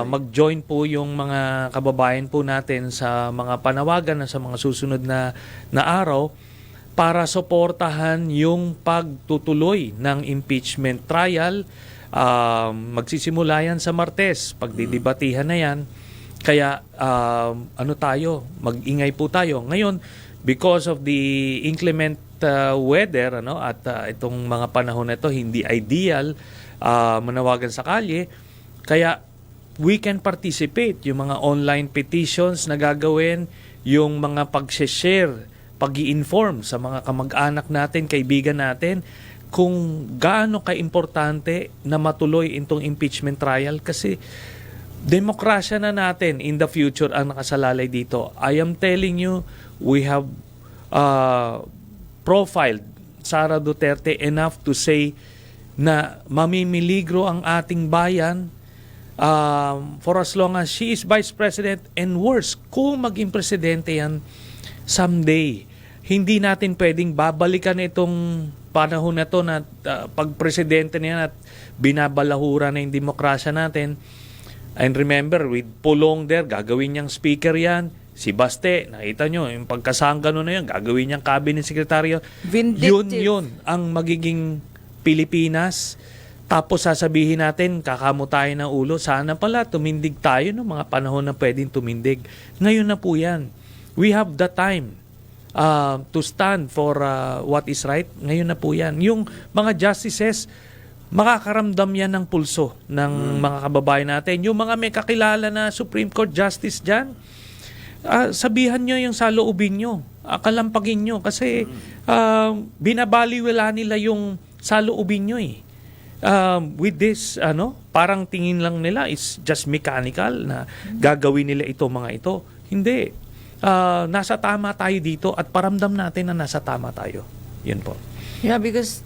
Mag-join po yung mga kababayan po natin sa mga panawagan na sa mga susunod na araw para suportahan yung pagtutuloy ng impeachment trial. Magsisimula yan sa Martes, pagdidibatihan na yan. Kaya mag-ingay po tayo. Ngayon, because of the inclement weather at itong mga panahon na ito, hindi ideal manawagan sa kalye, kaya we can participate. Yung mga online petitions na gagawin, yung mga pag-share, pag-i-inform sa mga kamag-anak natin, kaibigan natin, kung gaano ka-importante na matuloy itong impeachment trial. Kasi demokrasya na natin in the future ang nakasalalay dito. I am telling you, we have profiled Sara Duterte enough to say na mamimiligro ang ating bayan for as long as she is Vice President, and worse, kung maging presidente yan someday. Hindi natin pwedeng babalikan itong panahon na to na pag-presidente niya at binabalahura na yung demokrasya natin. And remember, with Pulong there, gagawin niyang speaker yan. Si Baste, nakita nyo, yung pagkasanggano na yun, gagawin niyang cabinet secretary. Yun ang magiging Pilipinas. Tapos sasabihin natin, kakamo tayo ng ulo, sana pala tumindig tayo ng mga panahon na pwedeng tumindig. Ngayon na po yan. We have the time to stand for what is right. Ngayon na po yan. Yung mga justices, makakaramdam yan ng pulso ng mga kababayan natin. Yung mga may kakilala na Supreme Court Justice dyan, sabihan nyo yung saloobin nyo, kalampagin nyo, kasi binabaliwala nila yung saloobin nyo eh. With this, parang tingin lang nila is just mechanical na gagawin nila ito, mga ito. Hindi. Nasa tama tayo dito at paramdam natin na nasa tama tayo. Yun po. Yeah, because